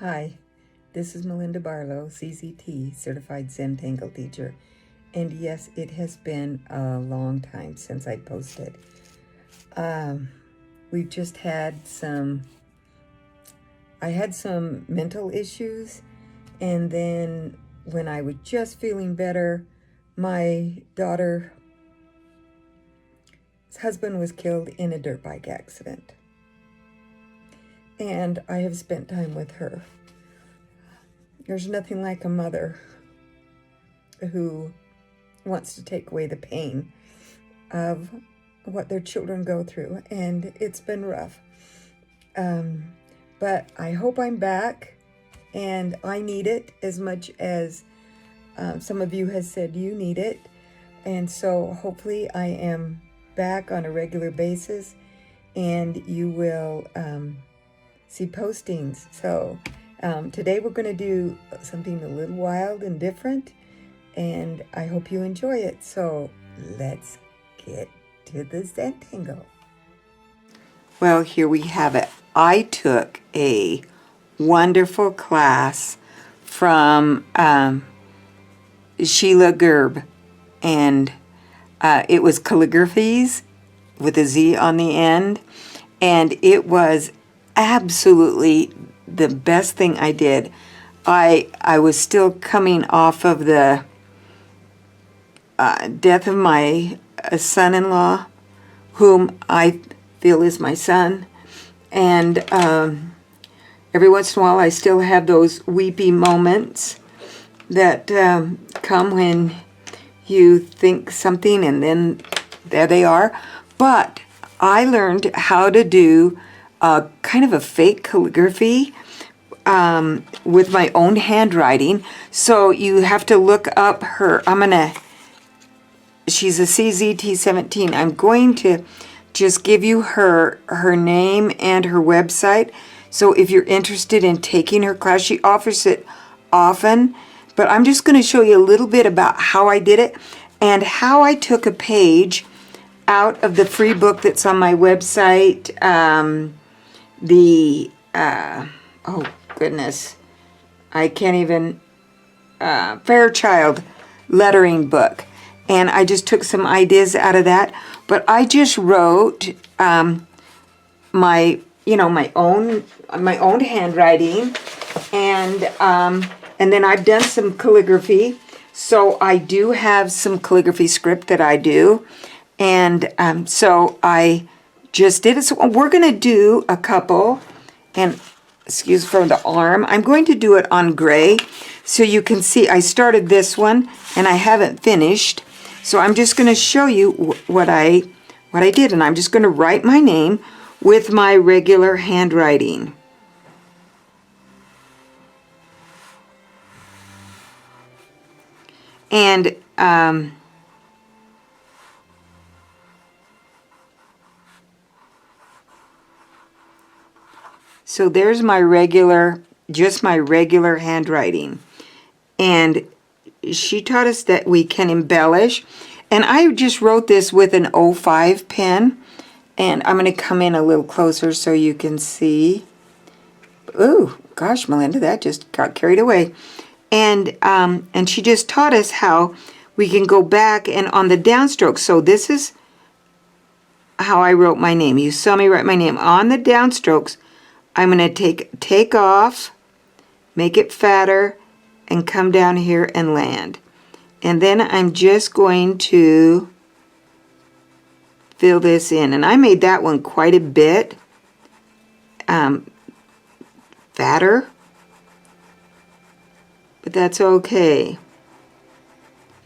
Hi, this is Melinda Barlow, CZT, Certified Zen Tangle Teacher. And yes, it has been a long time since I posted. We've just had I had some mental issues, and then when I was just feeling better, my daughter's husband was killed in a dirt bike accident. And I have spent time with her. There's nothing like a mother who wants to take away the pain of what their children go through, and it's been rough. But I hope I'm back, and I need it as much as some of you has said you need it. And so hopefully I am back on a regular basis, and you will see postings. So today we're going to do something a little wild and different, and I hope you enjoy it. So let's get to the Zen Tangle. Well, here we have it. I took a wonderful class from Sheila Grube, and it was calligraphies with a Z on the end, and it was absolutely the best thing I did. I was still coming off of the death of my son-in-law, whom I feel is my son, and every once in a while I still have those weepy moments that come when you think something and then there they are. But I learned how to do kind of a fake calligraphy with my own handwriting. So you have to look up her. She's a CZT17. I'm going to just give you her name and her website. So if you're interested in taking her class, she offers it often. But I'm just going to show you a little bit about how I did it and how I took a page out of the free book that's on my website. Oh goodness, I can't even, Fairchild lettering book. And I just took some ideas out of that. But I just wrote my own handwriting, and then I've done some calligraphy. So I do have some calligraphy script that I do, and so I just did it. So we're going to do a couple, and excuse for the arm. I'm going to do it on gray, so you can see I started this one and I haven't finished. So I'm just going to show you what I did, and I'm just going to write my name with my regular handwriting. And so there's my regular, just my regular handwriting. And she taught us that we can embellish. And I just wrote this with an 05 pen. And I'm going to come in a little closer so you can see. Ooh, gosh, Melinda, that just got carried away. And she just taught us how we can go back and on the downstrokes. So this is how I wrote my name. You saw me write my name. On the downstrokes, I'm going to take off, make it fatter, and come down here and land. And then I'm just going to fill this in. And I made that one quite a bit fatter, but that's okay.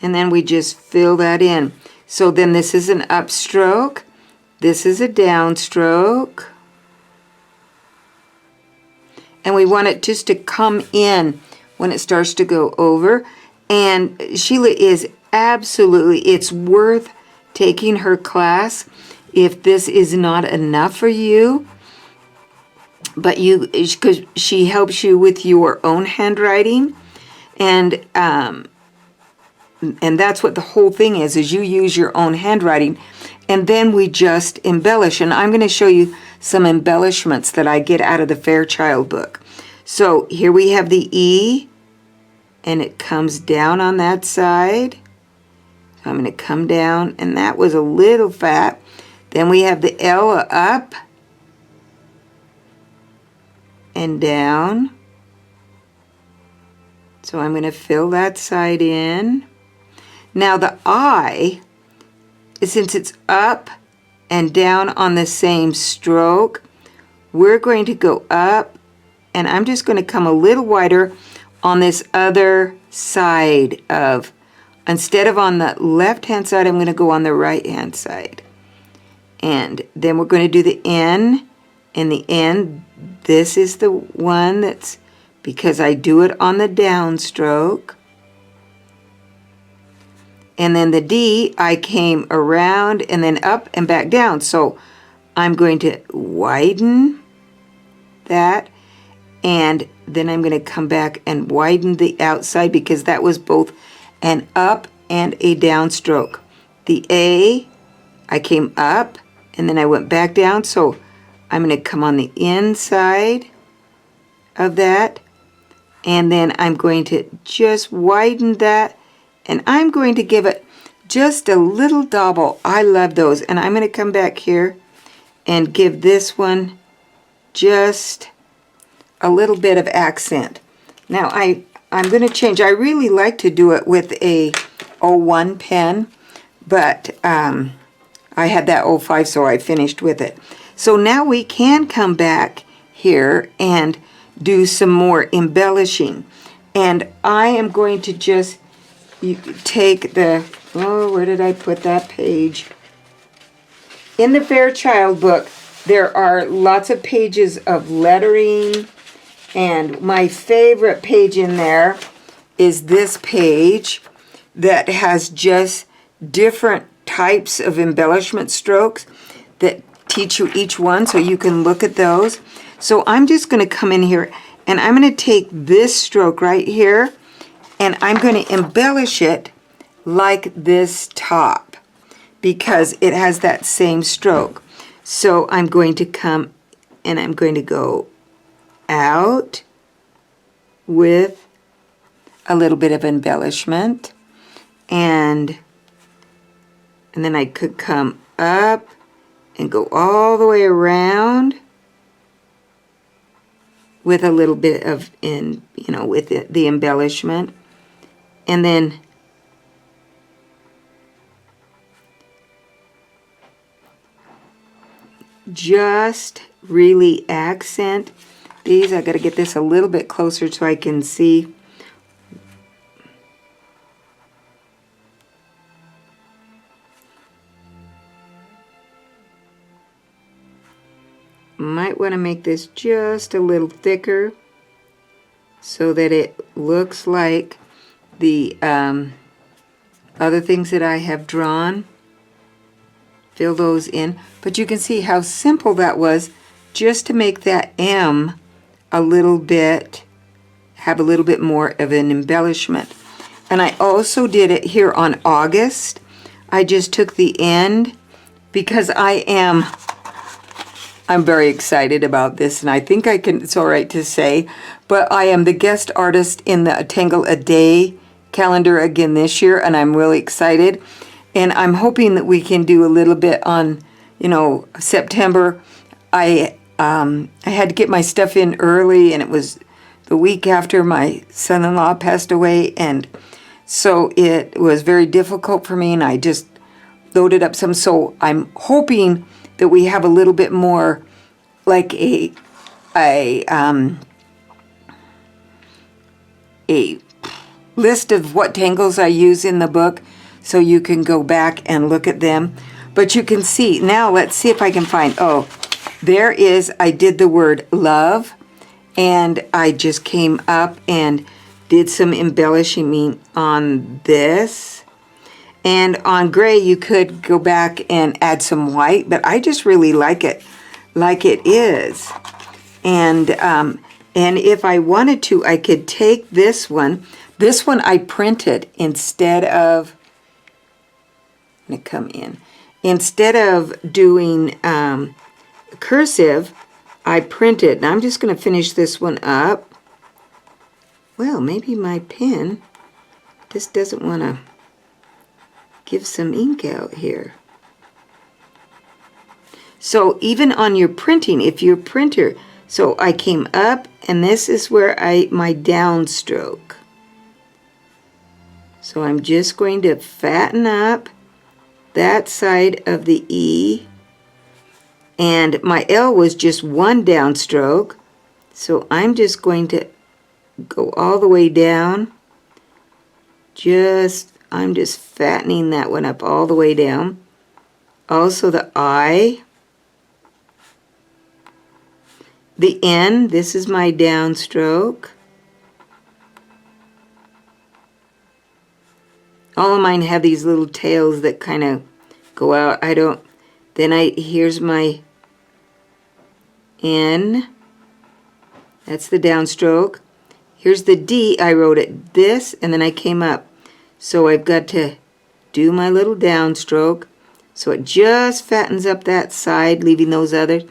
And then we just fill that in. So then this is an upstroke, this is a downstroke, and we want it just to come in when it starts to go over. And Sheila is absolutely, it's worth taking her class if this is not enough for you. But because she helps you with your own handwriting, and that's what the whole thing is you use your own handwriting, and then we just embellish. And I'm going to show you some embellishments that I get out of the Fairchild book. So here we have the E, and it comes down on that side. So I'm going to come down, and that was a little fat. Then we have the L up and down. So I'm going to fill that side in. Now the I, since it's up and down on the same stroke, we're going to go up, and I'm just going to come a little wider on this other side of, instead of on the left-hand side, I'm going to go on the right-hand side. And then we're going to do the N, and the N, this is the one that's, because I do it on the downstroke. And then the D, I came around and then up and back down. So I'm going to widen that, and then I'm going to come back and widen the outside because that was both an up and a downstroke. The A, I came up and then I went back down, so I'm going to come on the inside of that, and then I'm going to just widen that, and I'm going to give it just a little double. I love those, and I'm going to come back here and give this one just a little bit of accent. Now I'm going to change. I really like to do it with a 01 pen, but I had that 05, so I finished with it. So now we can come back here and do some more embellishing. And I am going to just take the, oh, where did I put that page? In the Fairchild book, there are lots of pages of lettering, and my favorite page in there is this page that has just different types of embellishment strokes that teach you each one, so you can look at those. So I'm just going to come in here, and I'm going to take this stroke right here, and I'm going to embellish it like this top because it has that same stroke. So I'm going to come and I'm going to go out with a little bit of embellishment, and then I could come up and go all the way around with a little bit of, with the embellishment, and then just really accent these. I got to get this a little bit closer so I can see. Might want to make this just a little thicker so that it looks like the other things that I have drawn. Fill those in, but you can see how simple that was just to make that M a little bit, have a little bit more of an embellishment. And I also did it here on August. I just took the end because I'm very excited about this, and I think it's all right to say, but I am the guest artist in the Tangle a Day calendar again this year, and I'm really excited. And I'm hoping that we can do a little bit on, September. I had to get my stuff in early, and it was the week after my son-in-law passed away, and so it was very difficult for me, and I just loaded up some. So I'm hoping that we have a little bit more, like a list of what tangles I use in the book, so you can go back and look at them. But you can see, now let's see if I can find, oh, there is, I did the word love, and I just came up and did some embellishing on this. And on gray, you could go back and add some white, but I just really like it is. And if I wanted to, I could take this one. This one I printed instead of, I'm going to come in. Instead of doing cursive, I printed. And I'm just going to finish this one up. well, maybe my pen just doesn't want to give some ink out here. So even on your printing, if your printer, so I came up and this is where my downstroke. So I'm just going to fatten up that side of the E, and my L was just one downstroke, so I'm just going to go all the way down. I'm just fattening that one up all the way down. Also the I, the N, this is my downstroke. All of mine have these little tails that kind of go out. Here's my N. That's the downstroke. Here's the D. I wrote it this, and then I came up. So I've got to do my little downstroke. So it just fattens up that side, leaving those others.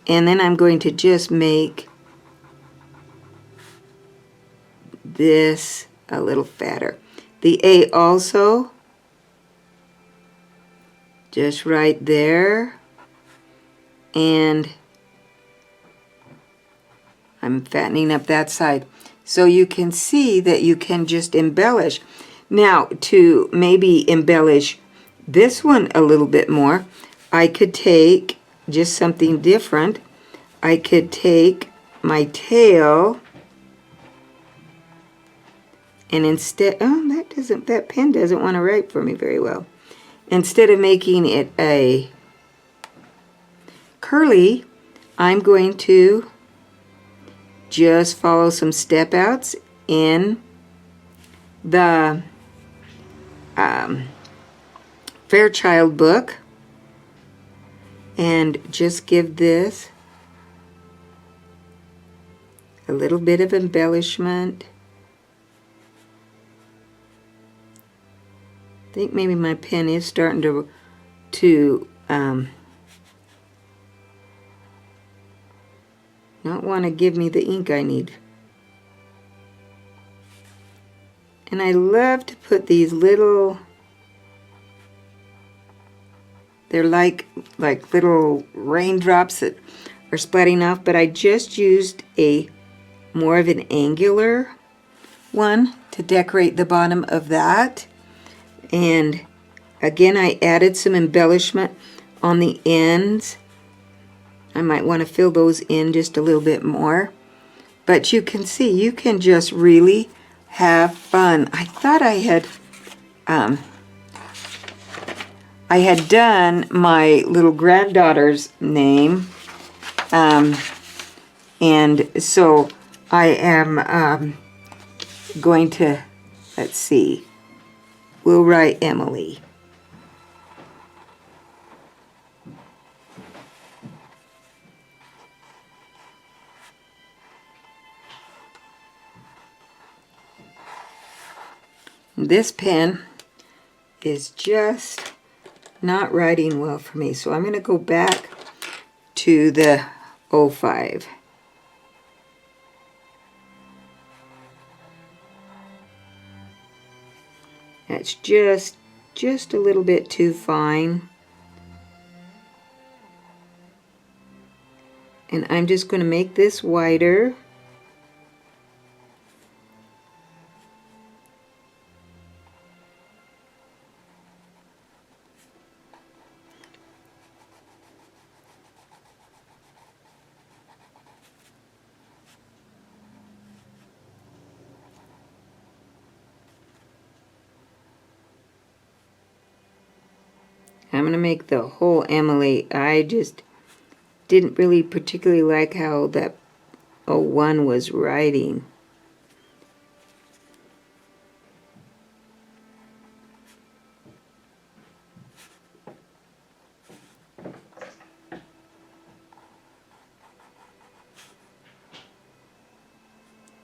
And then I'm going to just make this a little fatter. The A also, just right there, and I'm fattening up that side. So you can see that you can just embellish. Now, to maybe embellish this one a little bit more, I could take just something different. I could take my tail, and instead, that pen doesn't want to write for me very well. Instead of making it a curly, I'm going to just follow some step outs in the Fairchild book and just give this a little bit of embellishment. I think maybe my pen is starting to not want to give me the ink I need. And I love to put these little, they're like little raindrops that are splatting off, but I just used a more of an angular one to decorate the bottom of that. And again, I added some embellishment on the ends. I might want to fill those in just a little bit more. But you can see, you can just really have fun. I thought I had done my little granddaughter's name. And so I am going to, let's see, we'll write Emily. This pen is just not writing well for me, so I'm going to go back to the 05. That's just a little bit too fine. And I'm just going to make this wider. I'm going to make the whole Emily. I just didn't really particularly like how that 01 was writing.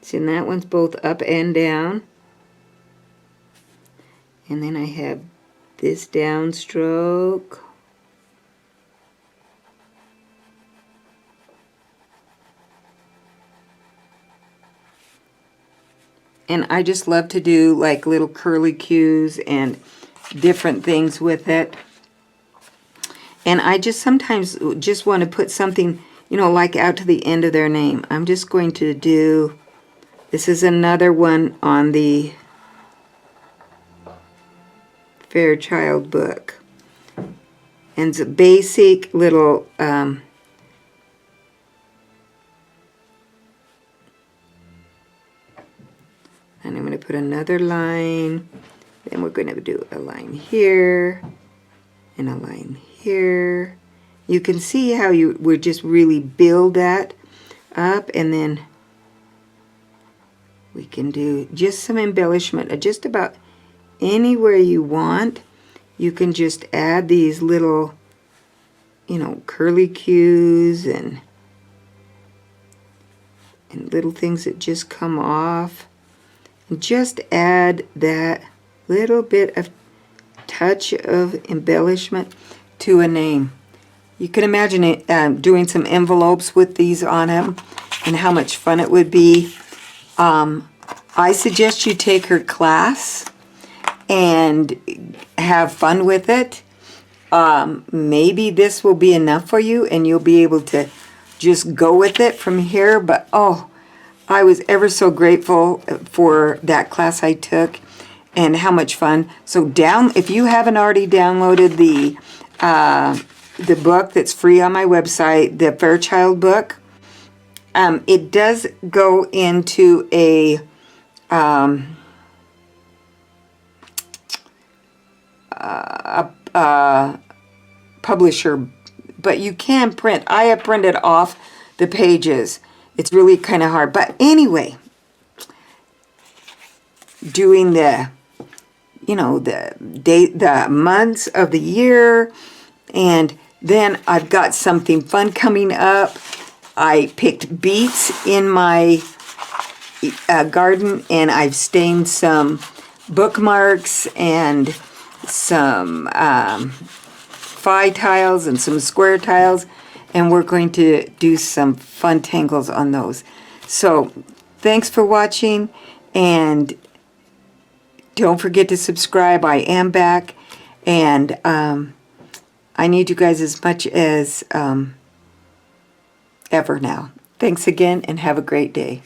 See, and that one's both up and down. And then I have this downstroke. And I just love to do like little curly cues and different things with it. And I just sometimes just want to put something, you know, like out to the end of their name. I'm just going to do, this is another one on the Fairchild book. And it's a basic little, and I'm going to put another line. Then we're going to do a line here and a line here. You can see how you would just really build that up, and then we can do just some embellishment just about anywhere you want. You can just add these little, you know, curly cues and little things that just come off. And just add that little bit of touch of embellishment to a name. You can imagine it, doing some envelopes with these on them and how much fun it would be. I suggest you take her class and have fun with it. Maybe this will be enough for you and you'll be able to just go with it from here. But oh, I was ever so grateful for that class I took and how much fun. So if you haven't already downloaded the book that's free on my website, the Fairchild book, it does go into a publisher, but you can print. I have printed off the pages. It's really kind of hard. But anyway, doing the, you know, the date, the months of the year, and then I've got something fun coming up. I picked beets in my garden, and I've stained some bookmarks and some phi tiles and some square tiles, and we're going to do some fun tangles on those. So thanks for watching, and don't forget to subscribe. I am back, and I need you guys as much as ever now. Thanks again, and have a great day.